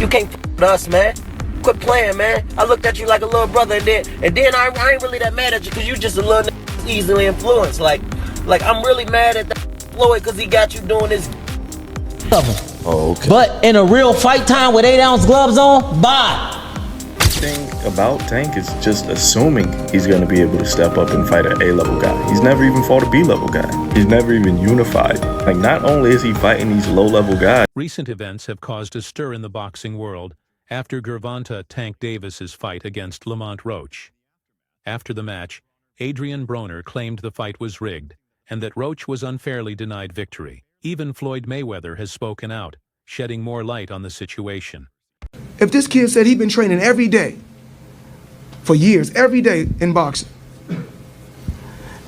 You can't f with us, man. Quit playing, man. I looked at you like a little brother, and then I ain't really that mad at you because you just a little easily influenced. Like I'm really mad at that Floyd because he got you doing this. Oh, okay. But in a real fight time with 8-ounce gloves on, bye. The thing about Tank is just assuming he's going to be able to step up and fight an A-level guy. He's never even fought a B-level guy. He's never even unified. Like, not only is he fighting these low-level guys. Recent events have caused a stir in the boxing world after Gervonta tanked Davis's fight against Lamont Roach. After the match, Adrien Broner claimed the fight was rigged and that Roach was unfairly denied victory. Even Floyd Mayweather has spoken out, shedding more light on the situation. If this kid said he'd been training every day, for years, every day in boxing,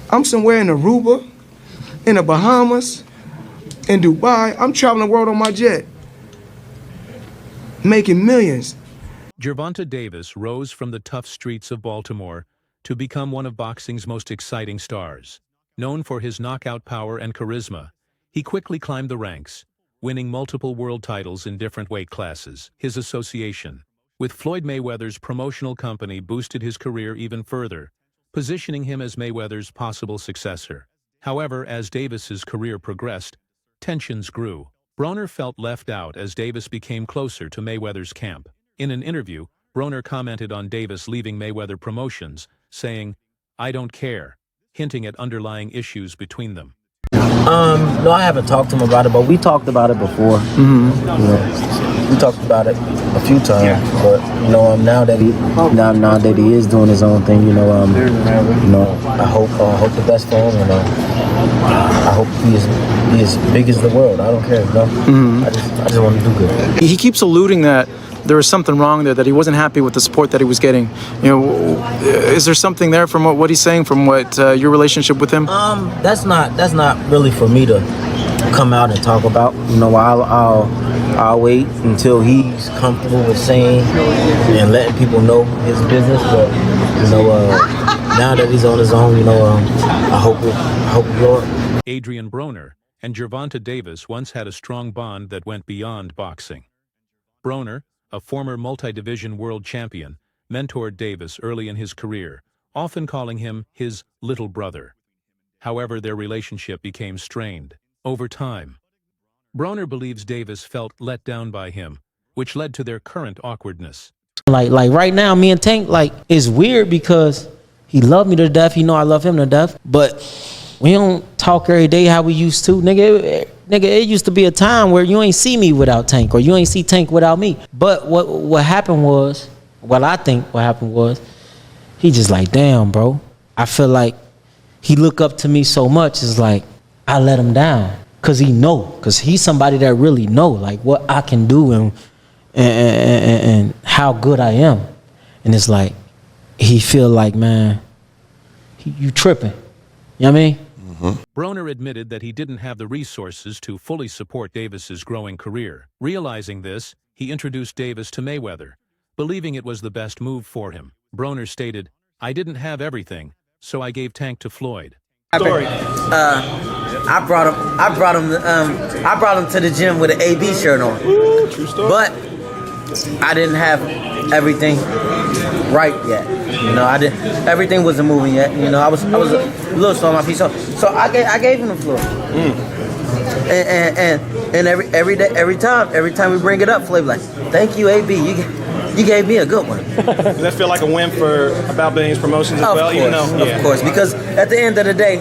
I'm somewhere in Aruba, in the Bahamas, in Dubai, I'm traveling the world on my jet, making millions. Gervonta Davis rose from the tough streets of Baltimore to become one of boxing's most exciting stars. Known for his knockout power and charisma, he quickly climbed the ranks, winning multiple world titles in different weight classes. His association with Floyd Mayweather's promotional company boosted his career even further, positioning him as Mayweather's possible successor. However, as Davis's career progressed, tensions grew. Broner felt left out as Davis became closer to Mayweather's camp. In an interview, Broner commented on Davis leaving Mayweather Promotions, saying, "I don't care," hinting at underlying issues between them. No, I haven't talked to him about it, but we talked about it before. You know, we talked about it a few times. But you know, now that he is doing his own thing, I hope the best for him, and I hope he is big as the world. I don't care, I just want to do good. He keeps alluding that there was something wrong there, that he wasn't happy with the support that he was getting. You know, is there something there from what he's saying, from what your relationship with him? That's not really for me to come out and talk about. You know, I'll wait until he's comfortable with saying and letting people know his business. But you know, now that he's on his own, I hope it Lord. Adrien Broner and Gervonta Davis once had a strong bond that went beyond boxing. Broner, a former multi-division world champion, mentored Davis early in his career, often calling him his little brother. However, their relationship became strained over time. Broner believes Davis felt let down by him, which led to their current awkwardness. Like right now, me and Tank, it's weird because he loved me to death. He know I love him to death, but we don't talk every day how we used to. Nigga, it used to be a time where you ain't see me without Tank, or you ain't see Tank without me. But what happened was, I think what happened was, he just like, damn, bro. I feel like he look up to me so much. It's like, I let him down. Cause he's somebody that really know, like, what I can do and how good I am. And it's like, he feel like, man, you tripping. You know what I mean? Broner admitted that he didn't have the resources to fully support Davis's growing career. Realizing this, he introduced Davis to Mayweather, believing it was the best move for him. Broner stated, "I didn't have everything, so I gave Tank to Floyd." Story. I brought him to the gym with an AB shirt on. True story. But I didn't have everything right yet. Everything wasn't moving yet. I was a little slow on my feet. So I gave him the floor. And every time we bring it up, Floyd like, "Thank you, AB. You gave me a good one." Does that feel like a win for About Billions Promotions as well? Of course, because at the end of the day,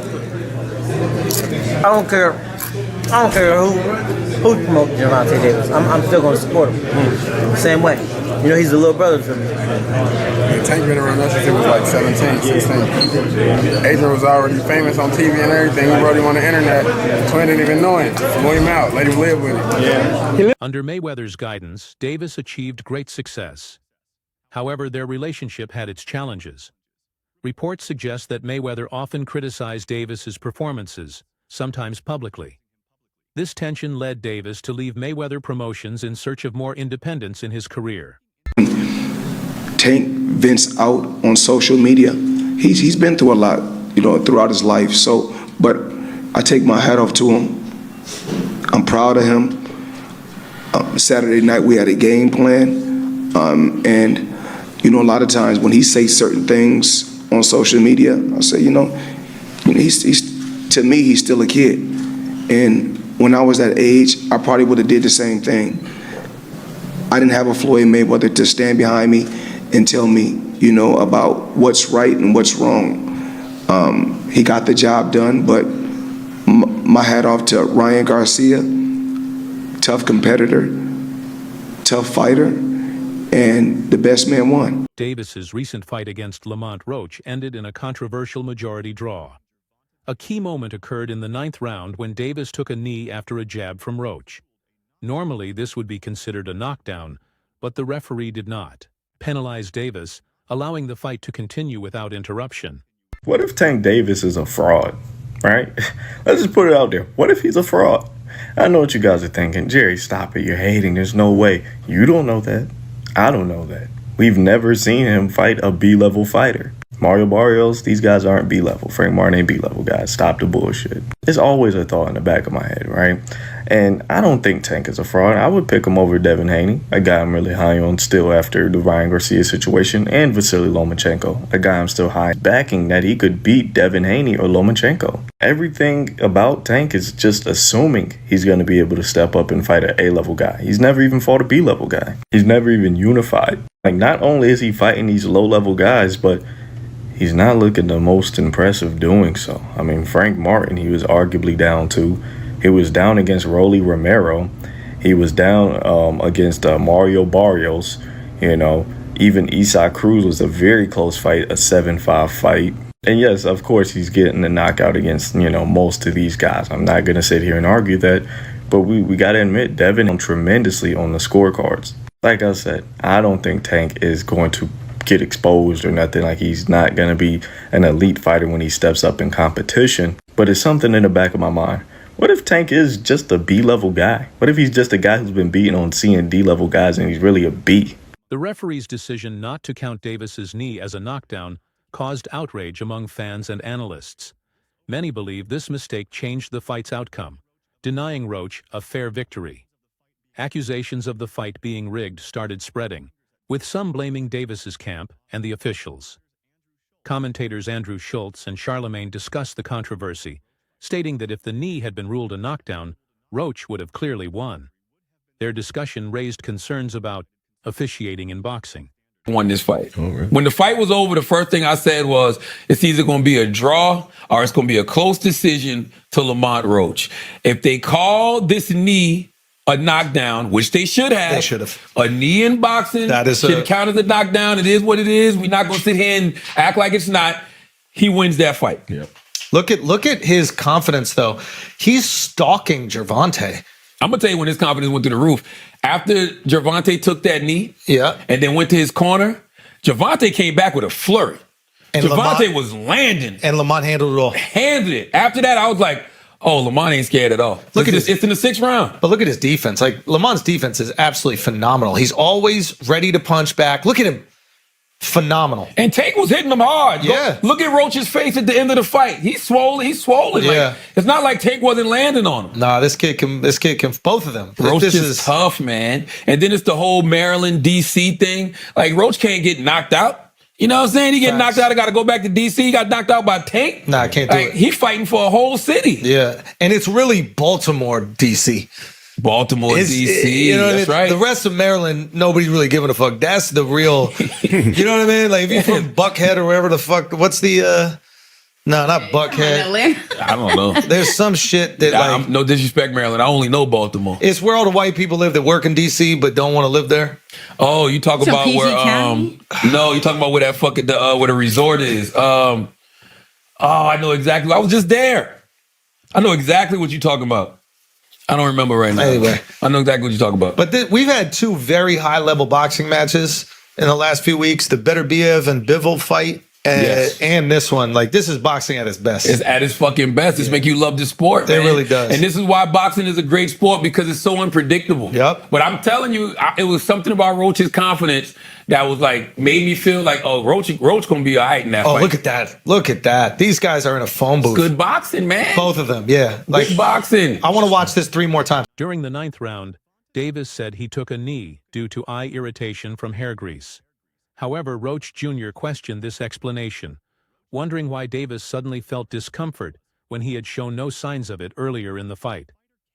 I don't care who promotes Gervonta Davis. I'm still going to support him. Same way. He's a little brother to me. Tank been around us since he was like 17, 16. Adrien was already famous on TV and everything. He wrote him on the internet. Twin didn't even know him. Flew him out, let him live with him. Under Mayweather's guidance, Davis achieved great success. However, their relationship had its challenges. Reports suggest that Mayweather often criticized Davis's performances, sometimes publicly. This tension led Davis to leave Mayweather Promotions in search of more independence in his career. Tank vents out on social media. He's been through a lot, throughout his life. But I take my hat off to him. I'm proud of him. Saturday night we had a game plan, and you know, a lot of times when he says certain things on social media, I say, he's to me, he's still a kid. And when I was that age, I probably would have did the same thing. I didn't have a Floyd Mayweather to stand behind me and tell me, about what's right and what's wrong. He got the job done, but my hat off to Ryan Garcia, tough competitor, tough fighter, and the best man won. Davis's recent fight against Lamont Roach ended in a controversial majority draw. A key moment occurred in the 9th round when Davis took a knee after a jab from Roach. Normally, this would be considered a knockdown, but the referee did not penalize Davis, allowing the fight to continue without interruption. What if Tank Davis is a fraud, right? Let's just put it out there. What if he's a fraud? I know what you guys are thinking. Jerry, stop it. You're hating. There's no way. You don't know that. I don't know that. We've never seen him fight a B-level fighter. Mario Barrios, these guys aren't B-level. Frank Martin ain't B-level guys. Stop the bullshit. It's always a thought in the back of my head, right? And I don't think Tank is a fraud. I would pick him over Devin Haney, a guy I'm really high on still after the Ryan Garcia situation, and Vasily Lomachenko, a guy I'm still high backing that he could beat Devin Haney or Lomachenko. Everything about Tank is just assuming he's going to be able to step up and fight an A-level guy. He's never even fought a B-level guy. He's never even unified. Like, not only is he fighting these low-level guys, but he's not looking the most impressive doing so. I mean, Frank Martin, he was arguably down to. He was down against Rolly Romero. He was down against Mario Barrios. Even Isaac Cruz was a very close fight, a 7-5 fight. And yes, of course, he's getting the knockout against, most of these guys. I'm not going to sit here and argue that. But we got to admit, Devin tremendously on the scorecards. Like I said, I don't think Tank is going to get exposed or nothing. Like, he's not going to be an elite fighter when he steps up in competition. But it's something in the back of my mind. What if Tank is just a B-level guy? What if he's just a guy who's been beaten on C and D-level guys and he's really a B? The referee's decision not to count Davis's knee as a knockdown caused outrage among fans and analysts. Many believe this mistake changed the fight's outcome, denying Roach a fair victory. Accusations of the fight being rigged started spreading, with some blaming Davis's camp and the officials. Commentators Andrew Schultz and Charlemagne discussed the controversy, stating that if the knee had been ruled a knockdown, Roach would have clearly won. Their discussion raised concerns about officiating in boxing. Won this fight. Oh, really? When the fight was over, the first thing I said was, it's either going to be a draw or it's going to be a close decision to Lamont Roach. If they call this knee a knockdown, which they should have. They should have. A knee in boxing should count as a knockdown. It is what it is. We're not going to sit here and act like it's not. He wins that fight. Yep. Look at his confidence, though. He's stalking Gervonta. I'm going to tell you when his confidence went through the roof. After Gervonta took that knee and then went to his corner, Gervonta came back with a flurry. And Gervonta was landing. And Lamont handled it all. Handled it. After that, I was like, oh, Lamont ain't scared at all. It's in the 6th round. But look at his defense. Like, Lamont's defense is absolutely phenomenal. He's always ready to punch back. Look at him. Phenomenal. And Tank was hitting him hard. Yeah. Look at Roach's face at the end of the fight. He's swollen. Yeah. Like, it's not like Tank wasn't landing on him. Nah, this kid can both of them. Roach is tough, man. And then it's the whole Maryland, D.C. thing. Like, Roach can't get knocked out. You know what I'm saying? He get knocked out. I got to go back to D.C. He got knocked out by Tank. Nah, I can't do it. He's fighting for a whole city. Yeah. And it's really Baltimore, D.C. Baltimore, D.C. That's right. The rest of Maryland, nobody's really giving a fuck. That's the real, you know what I mean? Like, if you're from Buckhead or wherever the fuck, what's the, no, not Buckhead. I don't know. There's some shit that, no disrespect, Maryland. I only know Baltimore. It's where all the white people live that work in D.C. but don't want to live there. Oh, you talk about where, no, you talking about where that fucking, where the resort is. Oh, I know exactly. I was just there. I know exactly what you're talking about. I don't remember right now. Anyway. I know exactly what you're talking about. But we've had 2 very high-level boxing matches in the last few weeks. The Beterbiev and Bivol fight and this one. Like, this is boxing at its best. It's at its fucking best. It's make you love the sport, man. It really does. And this is why boxing is a great sport, because it's so unpredictable. Yep. But I'm telling you, it was something about Roach's confidence that was like, made me feel like, oh, Roach gonna be all right in that fight. Look at that. Look at that. These guys are in a phone booth. It's good boxing, man. Both of them, yeah. Like, good boxing. I want to watch this 3 more times. During the 9th round, Davis said he took a knee due to eye irritation from hair grease. However, Roach Jr. questioned this explanation, wondering why Davis suddenly felt discomfort when he had shown no signs of it earlier in the fight.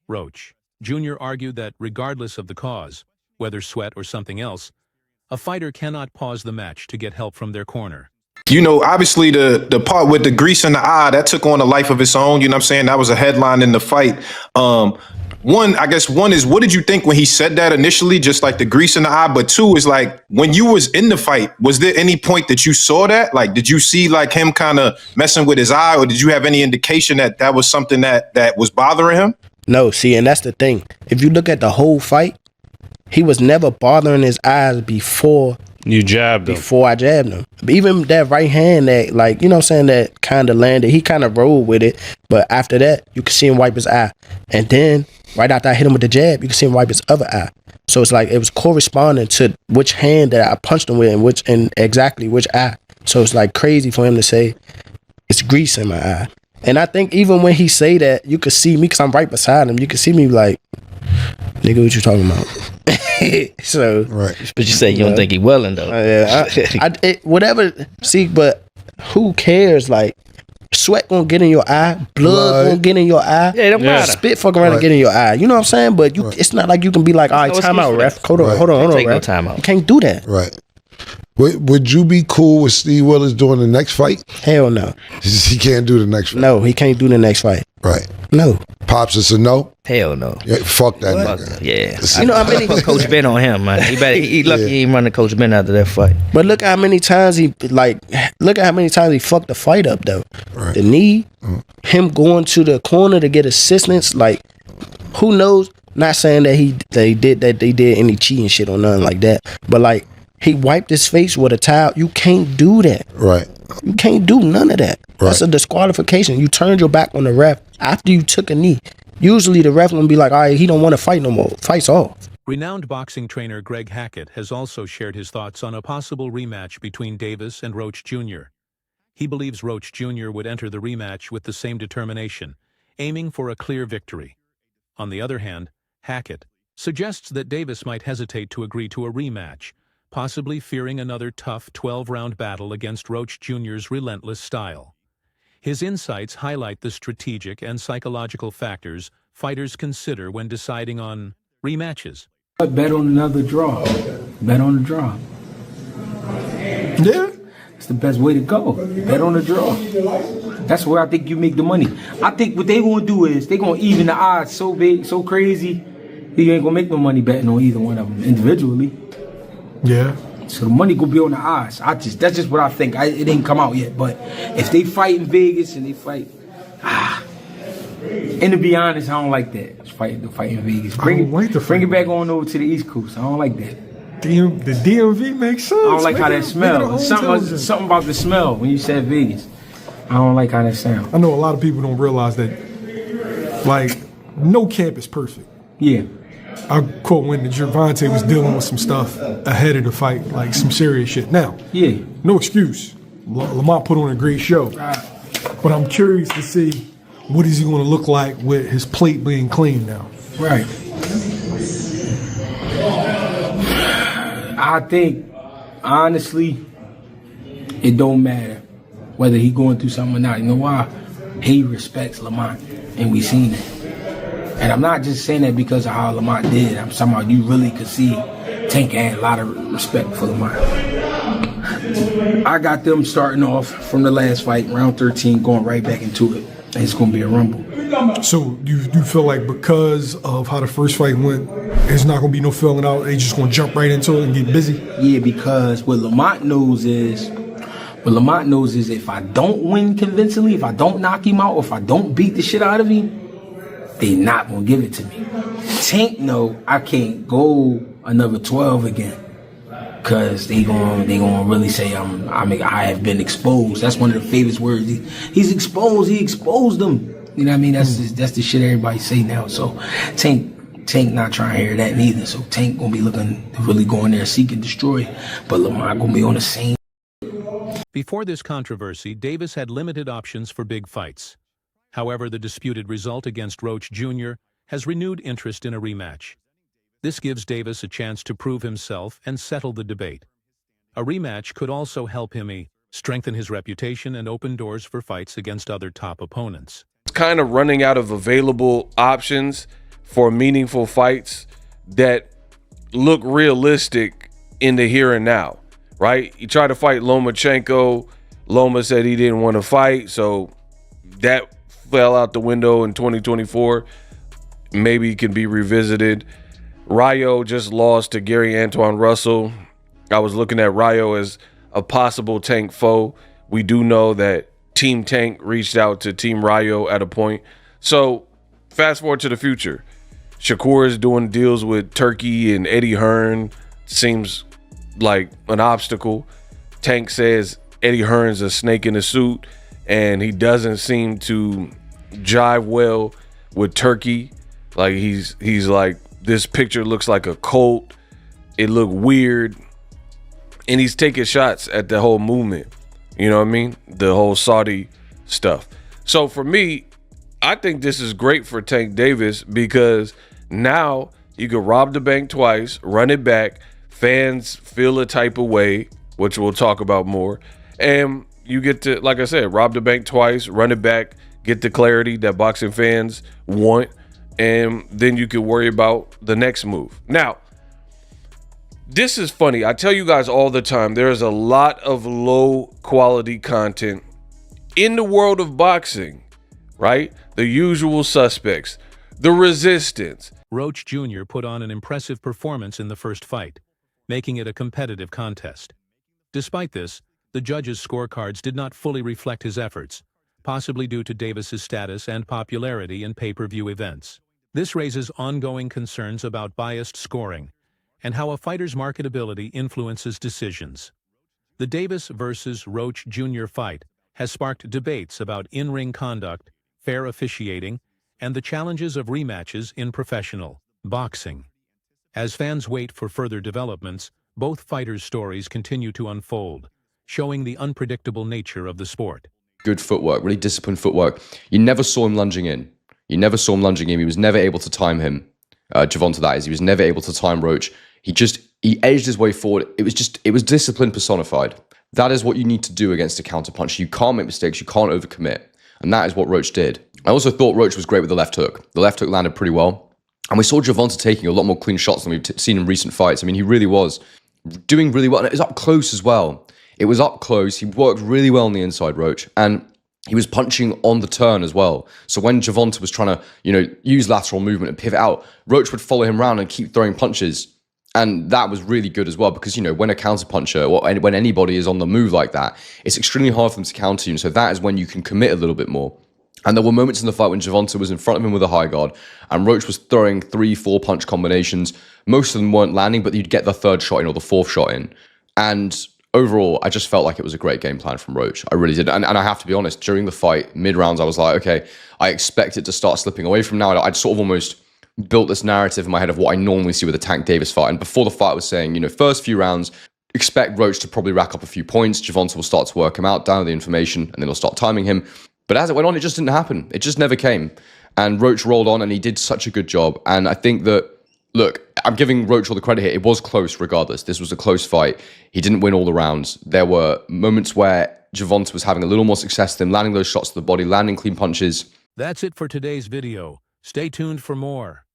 Roach Jr. argued that regardless of the cause, whether sweat or something else, a fighter cannot pause the match to get help from their corner. You know, obviously the part with the grease in the eye, that took on a life of its own. You know what I'm saying? That was a headline in the fight. One is, what did you think when he said that initially, just like the grease in the eye? But two is like, when you was in the fight, was there any point that you saw that? Like, did you see like him kind of messing with his eye, or did you have any indication that that was something that was bothering him? No, see, and that's the thing. If you look at the whole fight, he was never bothering his eyes before you jabbed him. Before I jabbed him. Even that right hand that, like, you know what I'm saying, that kind of landed, he kind of rolled with it. But after that, you could see him wipe his eye. And then, right after I hit him with the jab, you could see him wipe his other eye. So it's like, it was corresponding to which hand that I punched him with and exactly which eye. So it's like crazy for him to say, it's grease in my eye. And I think even when he say that, you could see me, because I'm right beside him, you could see me like, nigga, what you talking about? So, right. But you say you don't think he willing though. Whatever. See, but who cares? Like, sweat gonna get in your eye, blood gonna get in your eye. Yeah, it don't matter. Spit fucking around and get in your eye. You know what I'm saying? But you, it's not like you can be like, all right, time out, ref. Hold on, Take no ref. time out. You can't do that. Right. Would you be cool with Steve Willis doing the next fight? Hell no. He can't do the next fight. No, he can't do the next fight. Right. No. Pops is a no? Hell no. Yeah, fuck that nigga. Yeah. You know how many Coach Ben on him, man. He lucky he ain't running Coach Ben after that fight. But look how many times he fucked the fight up though. Right. The knee, him going to the corner to get assistance, like who knows? Not saying that they did any cheating shit or nothing like that. But like he wiped his face with a towel. You can't do that. Right. You can't do none of that. Right. That's a disqualification. You turned your back on the ref after you took a knee. Usually the ref gonna be like, all right, he don't want to fight no more. Fight's off. Renowned boxing trainer Greg Hackett has also shared his thoughts on a possible rematch between Davis and Roach Jr. He believes Roach Jr. would enter the rematch with the same determination, aiming for a clear victory. On the other hand, Hackett suggests that Davis might hesitate to agree to a rematch, possibly fearing another tough 12-round battle against Roach Jr.'s relentless style. His insights highlight the strategic and psychological factors fighters consider when deciding on rematches. Bet on another draw. Bet on the draw. Yeah. It's the best way to go. Bet on the draw. That's where I think you make the money. I think what they gonna do is they gonna even the odds so big, so crazy, you ain't gonna make no money betting on either one of them individually. Yeah. So the money gonna be on the odds. That's just what I think. It ain't come out yet, but if they fight in Vegas and they fight, and to be honest, I don't like that. Fight in Vegas. Bring it back on over to the East Coast. I don't like that. The DMV makes sense. I don't like how that smells. Something about the smell when you said Vegas. I don't like how that sounds. I know a lot of people don't realize that, like, no camp is perfect. Yeah. I quote when the Gervonta was dealing with some stuff ahead of the fight, like some serious shit. Now, yeah, no excuse. Lamont put on a great show, but I'm curious to see what is he going to look like with his plate being clean now. Right. I think, honestly, it don't matter whether he going through something or not. You know why? He respects Lamont, and we seen it. And I'm not just saying that because of how Lamont did. I'm talking about you really could see Tank had a lot of respect for Lamont. I got them starting off from the last fight, round 13, going right back into it. And it's going to be a rumble. So you feel like because of how the first fight went, there's not going to be no filling out. They just going to jump right into it and get busy? Yeah, because what Lamont knows is if I don't win convincingly, if I don't knock him out, or if I don't beat the shit out of him, they not gonna give it to me. Tank know I can't go another 12 again, cause they gonna really say I have been exposed. That's one of the famous words. He's exposed. He exposed them. You know what I mean? That's the shit everybody say now. So Tank not trying to hear that neither. So Tank gonna be looking to really go in there, seek and destroy. But Lamar gonna be on the same. Before this controversy, Davis had limited options for big fights. However, the disputed result against Roach Jr. has renewed interest in a rematch. This gives Davis a chance to prove himself and settle the debate. A rematch could also help him strengthen his reputation and open doors for fights against other top opponents. It's kind of running out of available options for meaningful fights that look realistic in the here and now, right? He tried to fight Lomachenko. Loma said he didn't want to fight, so that fell out the window in 2024. Maybe it can be revisited. Rayo just lost to Gary Antoine Russell. I was looking at Rayo as a possible Tank foe. We do know that Team Tank reached out to Team Rayo at a point. So fast forward to the future. Shakur is doing deals with Turkey and Eddie Hearn. Seems like an obstacle. Tank says Eddie Hearn's a snake in a suit, and he doesn't seem to jive well with Turkey. Like he's like, this picture looks like a cult. It looked weird. And he's taking shots at the whole movement. You know what I mean? The whole Saudi stuff. So for me, I think this is great for Tank Davis because now you can rob the bank twice, run it back. Fans feel a type of way, which we'll talk about more. And you get to, like I said, rob the bank twice, run it back, get the clarity that boxing fans want. And then you can worry about the next move. Now, this is funny. I tell you guys all the time, there's a lot of low quality content in the world of boxing, right? The usual suspects, the resistance. Roach Jr. put on an impressive performance in the first fight, making it a competitive contest. Despite this, the judges' scorecards did not fully reflect his efforts, possibly due to Davis's status and popularity in pay-per-view events. This raises ongoing concerns about biased scoring and how a fighter's marketability influences decisions. The Davis versus Roach Jr. fight has sparked debates about in-ring conduct, fair officiating, and the challenges of rematches in professional boxing. As fans wait for further developments, both fighters' stories continue to unfold, showing the unpredictable nature of the sport. Good footwork, really disciplined footwork. You never saw him lunging in. You never saw him lunging in. He was never able to time him. Gervonta, that is. He was never able to time Roach. He edged his way forward. It was discipline personified. That is what you need to do against a counterpunch. You can't make mistakes. You can't overcommit. And that is what Roach did. I also thought Roach was great with the left hook. The left hook landed pretty well. And we saw Gervonta taking a lot more clean shots than we've seen in recent fights. I mean, he really was doing really well. And it was up close as well. It was up close. He worked really well on the inside, Roach. And he was punching on the turn as well. So when Gervonta was trying to, use lateral movement and pivot out, Roach would follow him around and keep throwing punches. And that was really good as well because, when a counterpuncher or when anybody is on the move like that, it's extremely hard for them to counter you. And so that is when you can commit a little bit more. And there were moments in the fight when Gervonta was in front of him with a high guard and Roach was throwing 3-4 punch combinations. Most of them weren't landing, but you'd get the third shot in or the fourth shot in. And overall, I just felt like it was a great game plan from Roach. I really did. And I have to be honest, during the fight, mid-rounds, I was like, okay, I expect it to start slipping away from now. I'd sort of almost built this narrative in my head of what I normally see with a Tank Davis fight. And before the fight, I was saying, first few rounds, expect Roach to probably rack up a few points. Gervonta will start to work him out, down the information, and then he'll start timing him. But as it went on, it just didn't happen. It just never came. And Roach rolled on, and he did such a good job. And I think that, look, I'm giving Roach all the credit here. It was close regardless. This was a close fight. He didn't win all the rounds. There were moments where Gervonta was having a little more success than him, landing those shots to the body, landing clean punches. That's it for today's video. Stay tuned for more.